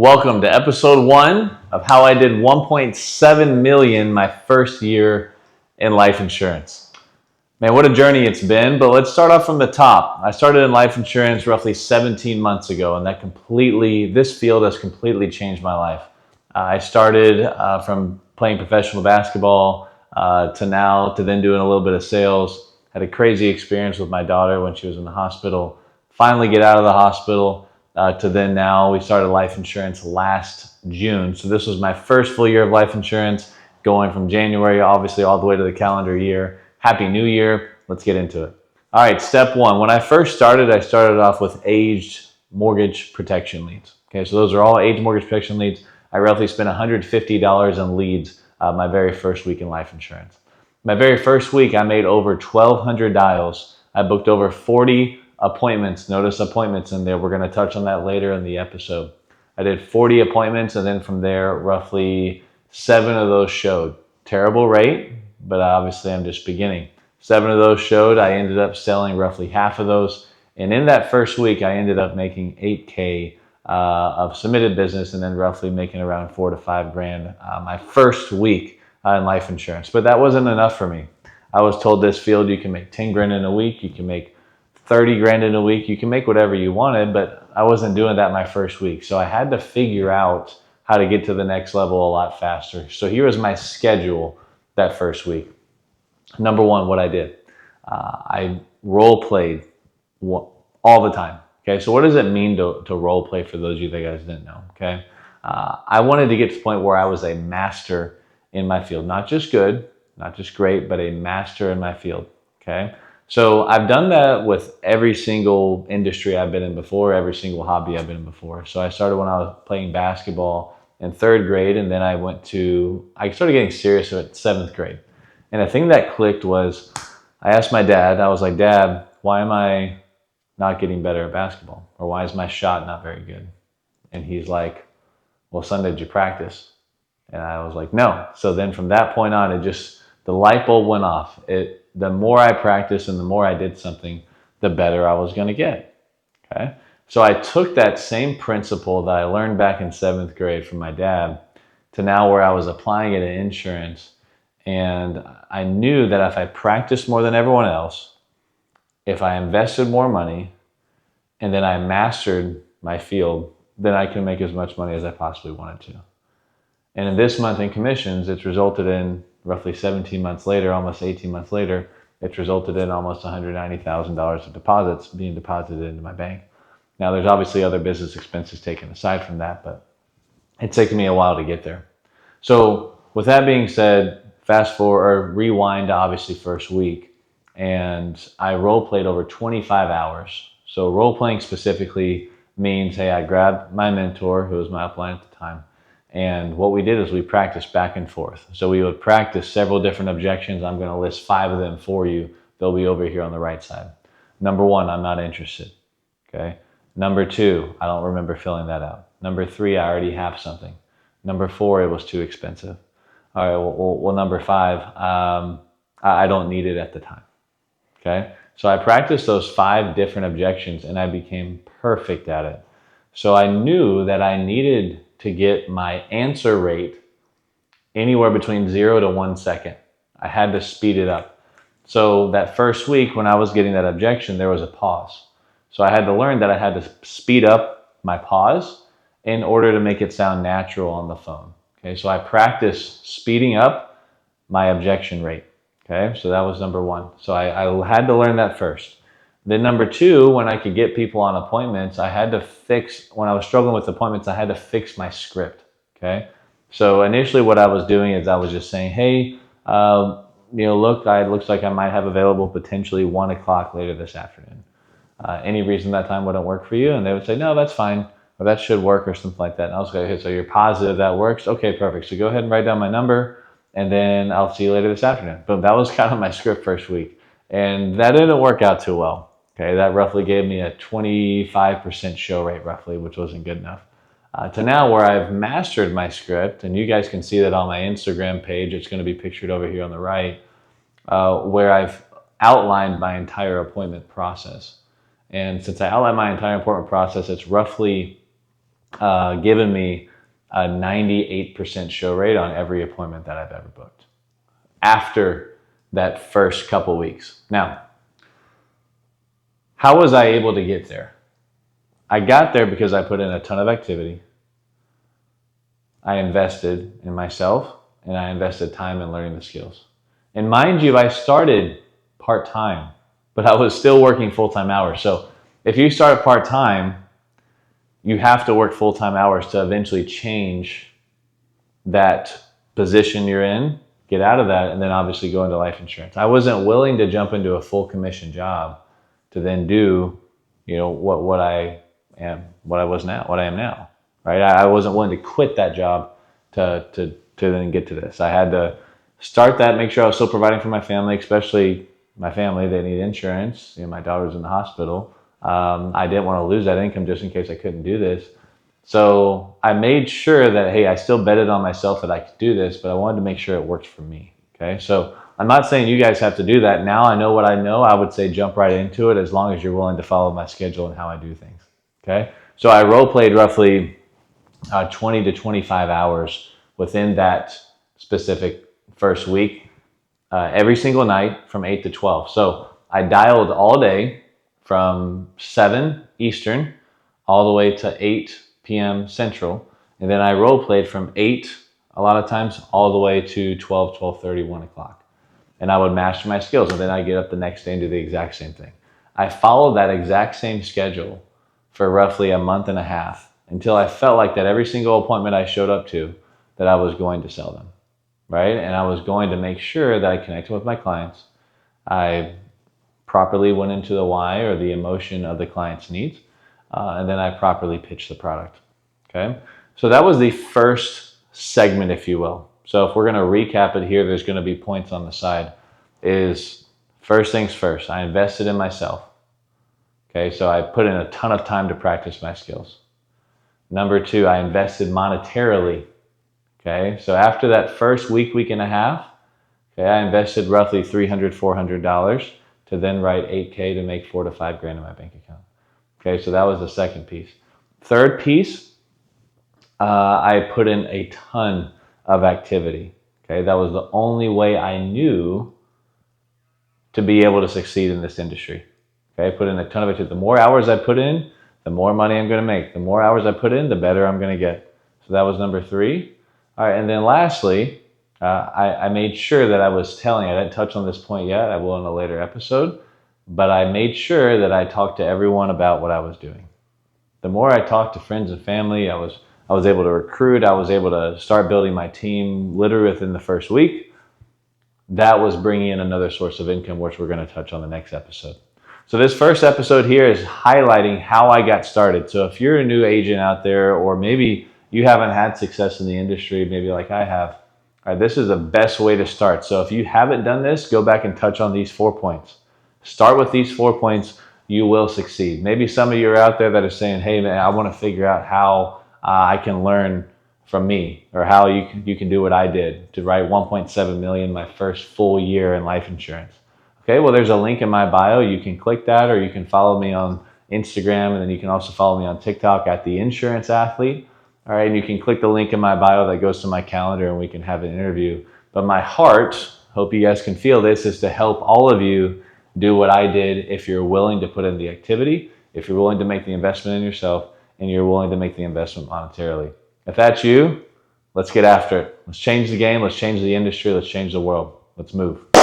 Welcome to episode 1 of how I did 1.7 million my first year in life insurance. Man, what a journey it's been, but let's start off from the top. I started in life insurance roughly 17 months ago, and this field has completely changed my life. I started from playing professional basketball to then doing a little bit of sales. Had a crazy experience with my daughter when she was in the hospital. Finally get out of the hospital to then now we started life insurance last June. So this was my first full year of life insurance, going from January obviously all the way to the calendar year. Happy New Year. Let's get into it. All right, step 1. When I first started, I started off with aged mortgage protection leads. Okay, so those are all aged mortgage protection leads. I roughly spent $150 on leads my very first week in life insurance. My very first week, I made over 1,200 dials. I booked over 40 appointments. Notice appointments in there. We're going to touch on that later in the episode. I did 40 appointments, and then from there, roughly 7 of those showed. Terrible rate, but obviously I'm just beginning. 7 of those showed. I ended up selling roughly half of those. And in that first week, I ended up making $8K of submitted business, and then roughly making around $4 to $5 grand my first week in life insurance. But that wasn't enough for me. I was told this field, you can make 10 grand in a week, you can make 30 grand in a week, you can make whatever you wanted, but I wasn't doing that my first week. So I had to figure out how to get to the next level a lot faster. So here was my schedule that first week. Number 1, what I did, I role played all the time. Okay, so what does it mean to role play for those of you that guys didn't know? Okay, I wanted to get to the point where I was a master in my field, not just good, not just great, but a master in my field. Okay, so I've done that with every single industry I've been in before, every single hobby I've been in before. So I started when I was playing basketball in 3rd grade, and then I started getting serious at 7th grade. And the thing that clicked was I asked my dad, I was like, Dad, why am I not getting better at basketball? Or why is my shot not very good? And he's like, well, son, did you practice? And I was like, no. So then from that point on, the light bulb went off. The more I practiced and the more I did something, the better I was going to get. Okay. So I took that same principle that I learned back in 7th grade from my dad to now where I was applying it in insurance. And I knew that if I practiced more than everyone else, if I invested more money, and then I mastered my field, then I can make as much money as I possibly wanted to. And in this month in commissions, it's resulted in roughly 17 months later, almost 18 months later, it's resulted in almost $190,000 of deposits being deposited into my bank. Now, there's obviously other business expenses taken aside from that, but it's taken me a while to get there. So with that being said, fast forward or rewind to obviously first week, and I role played over 25 hours. So role playing specifically means, hey, I grabbed my mentor, who was my upline at the time, and what we did is we practiced back and forth. So we would practice several different objections. I'm going to list 5 of them for you. They'll be over here on the right side. Number 1, I'm not interested. Okay. Number 2, I don't remember filling that out. Number 3, I already have something. Number 4, it was too expensive. All right, well number 5, I don't need it at the time. Okay, so I practiced those 5 different objections and I became perfect at it. So I knew that I needed to get my answer rate anywhere between 0 to 1 second. I had to speed it up. So that first week when I was getting that objection, there was a pause. So I had to learn that I had to speed up my pause in order to make it sound natural on the phone. Okay, so I practiced speeding up my objection rate. Okay, so that was number 1. So I had to learn that first. Then number 2, when I could get people on appointments, when I was struggling with appointments, I had to fix my script. Okay, so initially what I was doing is I was just saying, hey, look, it looks like I might have available potentially 1 o'clock later this afternoon. Any reason that time wouldn't work for you? And they would say, no, that's fine, or that should work, or something like that. And I was like, okay, so you're positive that works? Okay, perfect. So go ahead and write down my number, and then I'll see you later this afternoon. Boom, that was kind of my script first week. And that didn't work out too well. Okay, that roughly gave me a 25% show rate roughly, which wasn't good enough. To now where I've mastered my script, and you guys can see that on my Instagram page, it's going to be pictured over here on the right, where I've outlined my entire appointment process. And since I outlined my entire appointment process, it's roughly given me a 98% show rate on every appointment that I've ever booked after that first couple weeks. Now, how was I able to get there? I got there because I put in a ton of activity. I invested in myself and I invested time in learning the skills. And mind you, I started part-time, but I was still working full-time hours. So if you start part-time, you have to work full-time hours to eventually change that position you're in, get out of that, and then obviously go into life insurance. I wasn't willing to jump into a full commission job to then do, what I am now, right? I wasn't willing to quit that job to then get to this. I had to start that, make sure I was still providing for my family, especially my family. They need insurance. My daughter's in the hospital. I didn't want to lose that income just in case I couldn't do this. So I made sure that, hey, I still betted on myself that I could do this, but I wanted to make sure it worked for me. Okay. So I'm not saying you guys have to do that. Now I know what I know. I would say jump right into it as long as you're willing to follow my schedule and how I do things. Okay. So I role played roughly 20 to 25 hours within that specific first week, every single night from 8 to 12. So I dialed all day from 7 Eastern all the way to 8 p.m. Central. And then I role played from 8, a lot of times, all the way to 12, 12:30, 1 o'clock. And I would master my skills. And then I get up the next day and do the exact same thing. I followed that exact same schedule for roughly a month and a half until I felt like that every single appointment I showed up to, that I was going to sell them, right? And I was going to make sure that I connected with my clients. I properly went into the why or the emotion of the client's needs. And then I properly pitched the product, okay? So that was the first segment, if you will. So if we're gonna recap it here, there's gonna be points on the side. Is first things first, I invested in myself. Okay, so I put in a ton of time to practice my skills. Number 2, I invested monetarily. Okay, so after that first week and a half, okay, I invested roughly $300, $400 to then write $8K to make $4 to $5 grand in my bank account. Okay, so that was the second piece. Third piece, I put in a ton of activity. Okay, that was the only way I knew to be able to succeed in this industry. Okay, I put in a ton of activity. The more hours I put in, the more money I'm going to make. The more hours I put in, the better I'm going to get. So that was number 3. All right, and then lastly, I made sure that I was telling, I didn't touch on this point yet, I will in a later episode, but I made sure that I talked to everyone about what I was doing. The more I talked to friends and family, I was able to recruit, I was able to start building my team literally within the first week. That was bringing in another source of income, which we're going to touch on the next episode. So this first episode here is highlighting how I got started. So if you're a new agent out there, or maybe you haven't had success in the industry, maybe like I have, all right, this is the best way to start. So if you haven't done this, go back and touch on these 4 points. Start with these 4 points, you will succeed. Maybe some of you are out there that are saying, hey man, I want to figure out how I can learn from me, or how you can do what I did to write 1.7 million my first full year in life insurance. Okay, well there's a link in my bio. You can click that, or you can follow me on Instagram, and then you can also follow me on TikTok at The Insurance Athlete. All right, and you can click the link in my bio that goes to my calendar and we can have an interview. But my heart, hope you guys can feel this, is to help all of you do what I did if you're willing to put in the activity, if you're willing to make the investment in yourself, and you're willing to make the investment monetarily. If that's you, let's get after it. Let's change the game, let's change the industry, let's change the world. Let's move.